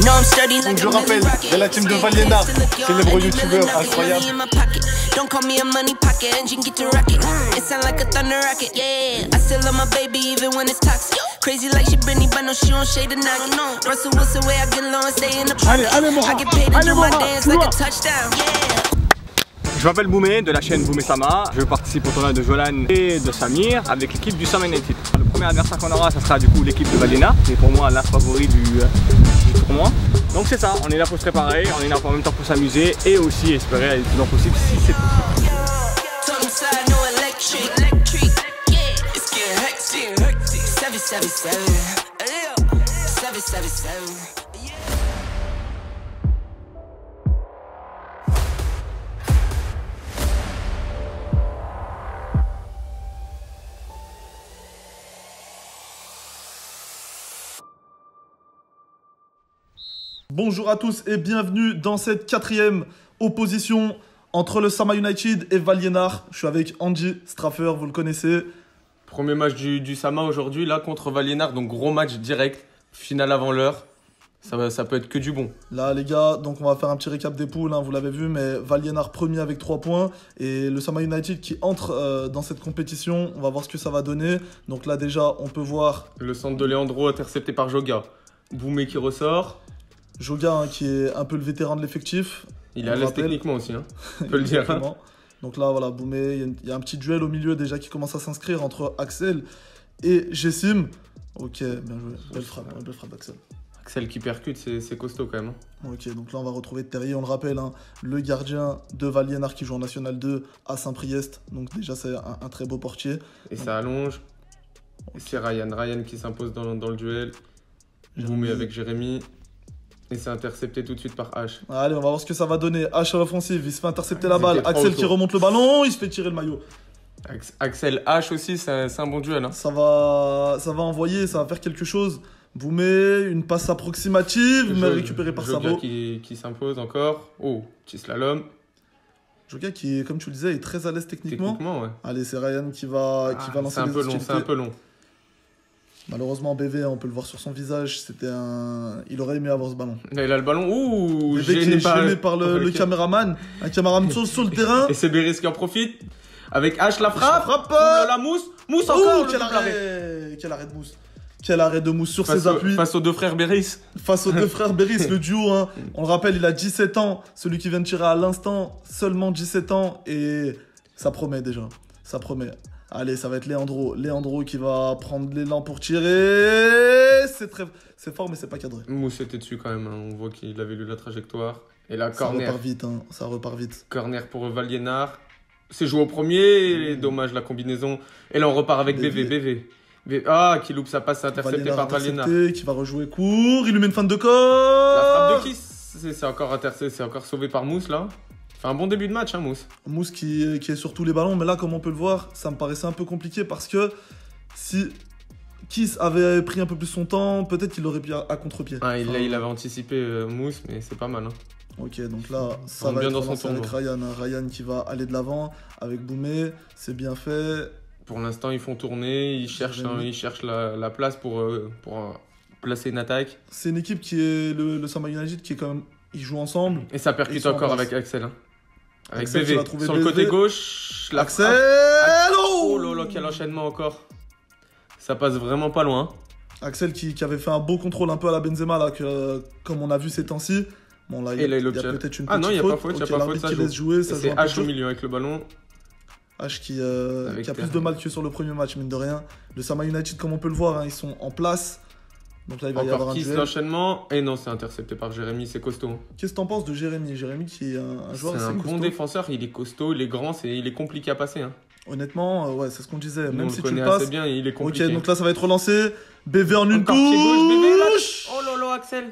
Donc je rappelle, de la team de Valienar, célèbre youtubeur incroyable. Don't call me a money pocket, engine get to rocket. It sound like a thunder rocket, yeah. I still love my baby even when it's toxic. Crazy like she Britney, but no, she don't shade the knock. Russell Wilson, way I get low and stay in the pocket. I get paid to do my dance like a touchdown, yeah. Je m'appelle Boumé de la chaîne Boumé Sama. Je participe au tournoi de Jolan et de Samir avec l'équipe du Sama United. Le premier adversaire qu'on aura, ça sera du coup l'équipe de Valienar, qui est pour moi la favori du tournoi. Donc c'est ça, on est là pour se préparer, on est là en même temps pour s'amuser et aussi espérer aller le plus loin possible si c'est possible. Bonjour à tous et bienvenue dans cette quatrième opposition entre le Sama United et Valienar. Je suis avec Andy Straffer, vous le connaissez. Premier match du Sama aujourd'hui, là contre Valienar, donc gros match direct, finale avant l'heure. Ça peut être que du bon. Là les gars, donc on va faire un petit récap des poules, hein, vous l'avez vu, mais Valienar premier avec 3 points. Et le Sama United qui entre dans cette compétition, on va voir ce que ça va donner. Donc là déjà, on peut voir... Le centre de Leandro intercepté par Joga. Boumé qui ressort. Joga hein, qui est un peu le vétéran de l'effectif. Il est à l'aise techniquement aussi, hein. On peut le dire. Donc là, voilà, Boumé, il y a un petit duel au milieu déjà qui commence à s'inscrire entre Axel et Jessim. Ok, bien joué. Belle frappe Axel. Axel qui percute, c'est costaud quand même. Hein. Ok, donc là on va retrouver Terrier, on le rappelle, hein, le gardien de Valienar qui joue en National 2 à Saint-Priest. Donc déjà c'est un très beau portier. Et ça allonge. Okay. Et c'est Ryan qui s'impose dans le duel. Boumé avec Jérémy. Et c'est intercepté tout de suite par H. Allez, on va voir ce que ça va donner. H à l'offensive, il se fait intercepter la balle. Axel qui remonte le ballon, il se fait tirer le maillot. Axel H aussi, c'est un bon duel. Hein. Ça va envoyer, ça va faire quelque chose. Boumé, une passe approximative, mais récupérée par Sabo. Joga qui s'impose encore. Oh, petit slalom. Joga qui, comme tu le disais, est très à l'aise techniquement. Techniquement, ouais. Allez, c'est Ryan qui va lancer les hostilités. C'est un peu long. Malheureusement, BV, on peut le voir sur son visage, il aurait aimé avoir ce ballon. Là, il a le ballon, ouh, BV qui est gêné par le caméraman, un caméraman sur le terrain. Et c'est Beris qui en profite, avec H la frappe, la Mousse encore, quel arrêt de Mousse. Quel arrêt de Mousse sur ses appuis. Face aux deux frères Beris. Face aux deux frères Beris, le duo, hein. On le rappelle, il a 17 ans, celui qui vient de tirer à l'instant, seulement 17 ans, et ça promet déjà, ça promet. Allez, ça va être Leandro. Leandro qui va prendre l'élan pour tirer. C'est fort, mais c'est pas cadré. Mousse était dessus quand même. Hein. On voit qu'il avait lu la trajectoire. Et là, corner. Ça repart vite. Corner pour Valienar. C'est joué au premier. Dommage la combinaison. Et là, on repart avec BV. Ah, qui loupe sa passe interceptée par Valienar. Qui va rejouer court. Il lui met une fin de corps. La frappe de qui c'est encore intercepté. C'est encore sauvé par Mousse là. Fait un bon début de match, hein, Mousse. Mousse qui est sur tous les ballons, mais là, comme on peut le voir, ça me paraissait un peu compliqué parce que si Kiss avait pris un peu plus son temps, peut-être qu'il aurait pu à contre-pied. Ah, il avait anticipé Mousse, mais c'est pas mal. Hein. Ok, donc là, ça va être relancé avec Ryan. Ryan qui va aller de l'avant avec Boumé, c'est bien fait. Pour l'instant, ils font tourner, ils cherchent la place pour placer une attaque. C'est une équipe qui est le Sama United qui est quand même... Ils jouent ensemble. Et ça percute encore avec Axel. Hein. Avec Axel BV. Sur le côté gauche. Axel Oh là là, quel enchaînement encore. Ça passe vraiment pas loin. Axel qui avait fait un beau contrôle un peu à la Benzema, là, comme on a vu ces temps-ci. Bon, là, il y a peut-être une petite faute. Ah non, il n'y a pas faute. Qui laisse jouer. C'est H au milieu avec le ballon. H qui a plus de mal que sur le premier match, mine de rien. Le Sama United, comme on peut le voir, hein, ils sont en place. Donc là, il va y avoir un duel. L'enchaînement. Et non, c'est intercepté par Jérémy, c'est costaud. Qu'est-ce que t'en penses de Jérémy? Jérémy qui est un joueur assez costaud. C'est un bon défenseur, il est costaud, il est grand, il est compliqué à passer. Hein. Honnêtement, ouais, c'est ce qu'on disait. Même si tu le passes passes, bien, il est compliqué. Ok, donc là, ça va être relancé. BV en une touche. Pied gauche, BV, là. Oh là là, Axel.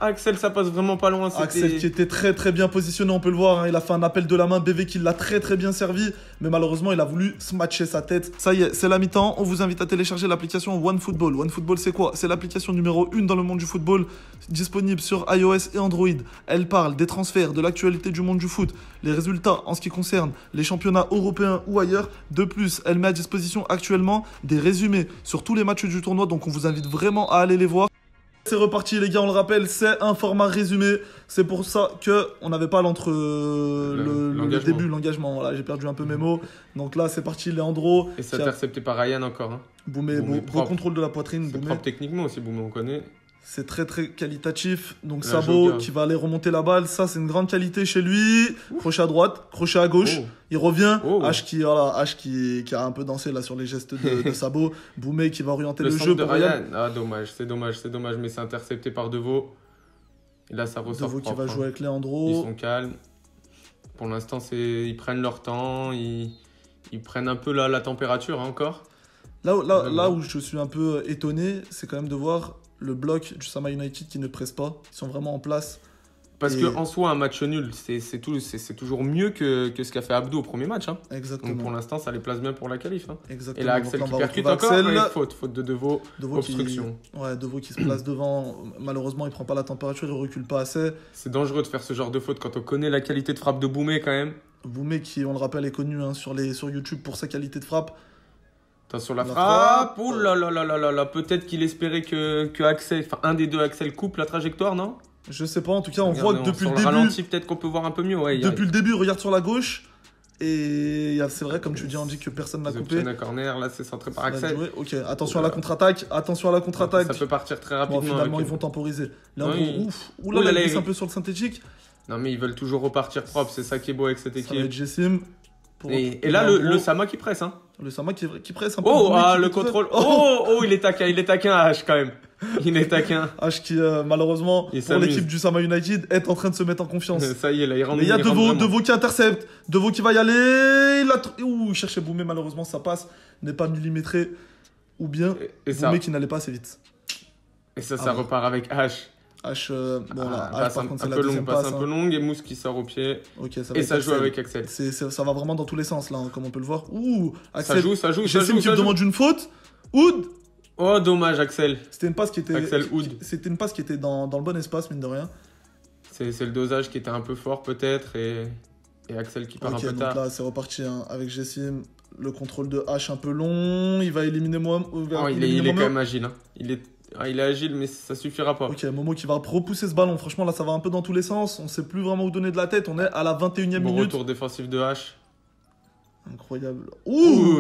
Axel, ça passe vraiment pas loin. Axel qui était très bien positionné, on peut le voir. Hein. Il a fait un appel de la main, BV qui l'a très bien servi. Mais malheureusement, il a voulu smatcher sa tête. Ça y est, c'est la mi-temps. On vous invite à télécharger l'application OneFootball. OneFootball, c'est quoi? C'est l'application numéro 1 dans le monde du football, disponible sur iOS et Android. Elle parle des transferts, de l'actualité du monde du foot, les résultats en ce qui concerne les championnats européens ou ailleurs. De plus, elle met à disposition actuellement des résumés sur tous les matchs du tournoi. Donc on vous invite vraiment à aller les voir. C'est reparti les gars, on le rappelle, c'est un format résumé. C'est pour ça qu'on n'avait pas le début, l'engagement. Voilà, j'ai perdu un peu mes mots. Donc là, c'est parti, Leandro. Et c'est intercepté par Ryan encore. Hein. Boumé, beau contrôle de la poitrine. C'est propre techniquement aussi, Boumé, on connaît. C'est très très qualitatif. Donc Sabo qui va aller remonter la balle. Ça, c'est une grande qualité chez lui. Crochet à droite, crochet à gauche. Il revient. H qui a un peu dansé là sur les gestes de Sabo. Boumé qui va orienter le jeu. De Ryan. Ah, dommage. Mais c'est intercepté par Deveau. Et là, ça ressort. Deveau qui va jouer avec Leandro. Ils sont calmes. Pour l'instant, ils prennent leur temps. Ils prennent un peu la température hein, encore. Là où je suis un peu étonné, c'est quand même de voir le bloc du Sama United qui ne presse pas. Ils sont vraiment en place. Parce qu'en soi, un match nul, c'est toujours mieux que ce qu'a fait Abdou au premier match. Hein. Exactement. Donc pour l'instant, ça les place bien pour la qualif. Hein. Exactement. Et là, Axel qui percute encore, faute de Deveau, obstruction. Deveau qui se place devant. Malheureusement, il prend pas la température, il recule pas assez. C'est dangereux de faire ce genre de faute quand on connaît la qualité de frappe de Boumé quand même. Boumé qui, on le rappelle, est connu hein, sur YouTube pour sa qualité de frappe. Attention la frappe. Ouh là là là là là. Peut-être qu'il espérait que Axel, enfin un des deux Axel coupe la trajectoire, non? Je sais pas, en tout cas, on voit que depuis le début. Ralenti, peut-être qu'on peut voir un peu mieux. Ouais, depuis le début, regarde sur la gauche. Et c'est vrai, comme tu dis, Andy, que personne n'a coupé. Un corner, là, c'est centré par Axel. Ok, attention à la contre-attaque. Attention à la contre-attaque. Ça peut partir très rapidement. Bon, finalement, ils vont temporiser. Leandro, oula, il glisse un peu sur le synthétique. Non, mais ils veulent toujours repartir propre. C'est ça qui est beau avec cette équipe. Ça va être Jessim. Et là, le Sama qui presse. Hein. Le Sama qui presse un peu. Oh, le contrôle. Oh, il est taquin H quand même. Il est taquin. H qui, malheureusement, pour l'équipe du Sama United, est en train de se mettre en confiance. Ça y est, là, il rentre. Mais il y a Deveau qui intercepte. Deveau qui va y aller. Il cherchait Boumé, malheureusement, ça passe. N'est pas millimétré. Ou bien Boumé qui n'allait pas assez vite. Et ça repart avec H. H, H par contre, c'est la deuxième passe. Passe un peu longue et Mousse qui sort au pied. Okay, et ça joue avec Axel. Ça va vraiment dans tous les sens, là, hein, comme on peut le voir. Axel. Ça joue. Jessim qui me demande une faute. Oud. Oh, dommage, Axel. C'était une passe qui était. Axel Oud. C'était une passe qui était dans le bon espace, mine de rien. C'est le dosage qui était un peu fort, peut-être. Et Axel qui part un peu tard. Donc là, c'est reparti hein, avec Jessim. Le contrôle de H un peu long. Il va éliminer moi. Il est quand même agile. Hein. Il est agile, mais ça suffira pas. Ok, Momo qui va repousser ce ballon. Franchement, là, ça va un peu dans tous les sens. On sait plus vraiment où donner de la tête. On est à la 21e minute. Retour défensif de H. Incroyable.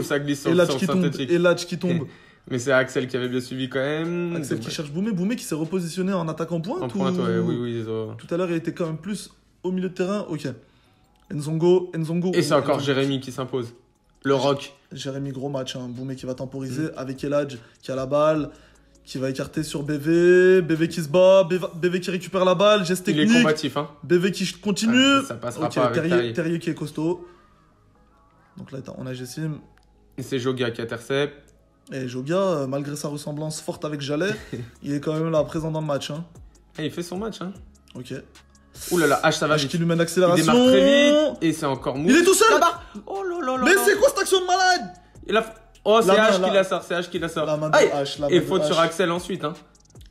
Ça glisse sur le synthétique. Et Latch qui tombe. Mais c'est Axel qui avait bien suivi quand même. Axel qui cherche Boumé. Boumé qui s'est repositionné en attaquant pointe. En pointe, oui. Tout à l'heure, il était quand même plus au milieu de terrain. Ok. Nzongo. Et c'est encore Jérémy qui s'impose. Le rock. Jérémy, gros match. Hein. Boumé qui va temporiser avec Eladj qui a la balle. Qui va écarter sur BV. BV qui se bat. BV qui récupère la balle. Geste technique. Il est combatif. Hein. BV qui continue. Ça passera pas avec Terrier qui est costaud. Donc là, on a Jessim. Et c'est Jogia qui intercepte. Et Jogia, malgré sa ressemblance forte avec Jalais, il est quand même là, présent dans le match. Hein. Et il fait son match. Hein. Ok. Ouh là là, H, ça va vite. Qui lui mène l'accélération. Il démarre très vite. Et c'est encore mou. Il est tout seul. Là-bas. Oh là là là. Mais c'est quoi cette action de malade? Oh, c'est H qui la sort. C'est H qui la sort. La main de H. Et faute sur Axel ensuite. Hein.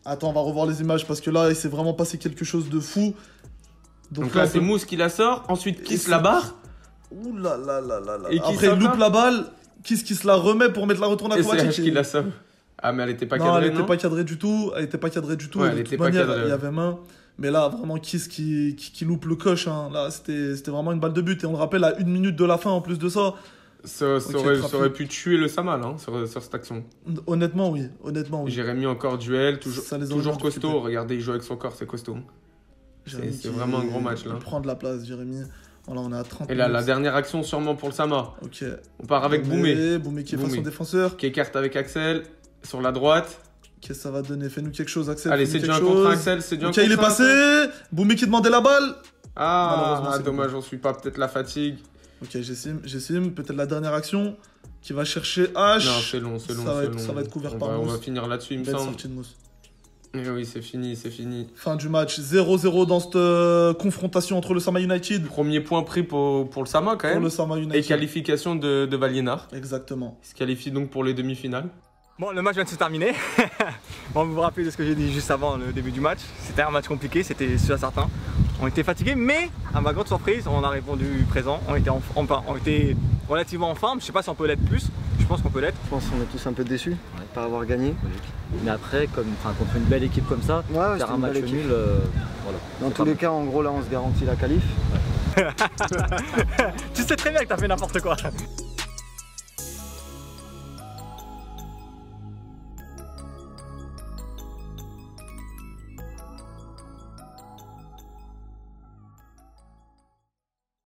Attends, on va revoir les images parce que là, il s'est vraiment passé quelque chose de fou. Donc là, c'est Mousse qui la sort. Ensuite, Kiss la barre. Ouh là là là là là. Après, il loupe la balle. Kiss qui se la remet pour mettre la retourne aquatique. Et c'est H qui la sauve. Ah, mais elle était pas cadrée. Non, elle était pas cadrée du tout. Elle était pas cadrée du tout. Ouais, elle était pas cadrée. Il y avait main. Mais là, vraiment, Kiss qui loupe le coche. Hein. Là, c'était vraiment une balle de but. Et on le rappelle, à 1 minute de la fin, en plus de ça. Ça aurait pu tuer le Sama, là, sur cette action. Honnêtement, oui. Jérémy, encore duel. Toujours costaud. Regardez, il joue avec son corps, c'est costaud. C'est vraiment un gros match, là. Il prend de la place, Jérémy. Voilà, on est à 30 Et là, la dernière action, sûrement pour le Sama. Ok. On part avec Boumé. Boumé qui est face au défenseur. Qui écarte avec Axel. Sur la droite. Qu'est-ce que ça va donner? Fais-nous quelque chose, Axel. Allez, c'est du 1 contre Axel. Ok, il est passé. Boumé qui demandait la balle. Dommage, on suit pas. Peut-être la fatigue. Ok, Jessim. Peut-être la dernière action. Qui va chercher H. Non, c'est long. Ça va être couvert par Mousse. On va finir là-dessus, il me semble. Sortie de Mousse. Et oui, c'est fini. Fin du match, 0-0 dans cette confrontation entre le Sama United. Premier point pris pour le Sama quand même. Pour le Sama United. Et qualification de Valiénard. Exactement. Il se qualifie donc pour les demi-finales. Bon, le match vient de se terminer. On va vous rappeler de ce que j'ai dit juste avant le début du match. C'était un match compliqué, c'était sûr et certain. On était fatigués, mais à ma grande surprise, on a répondu présent. On était relativement en forme. Je sais pas si on peut l'être plus. Je penses qu'on peut l'être? Je pense qu'on est tous un peu déçus de pas avoir gagné. Mais après, contre une belle équipe comme ça, faire un match nul, voilà. Dans tous les cas, en gros, là, on se garantit la qualif. Tu sais très bien que t'as fait n'importe quoi.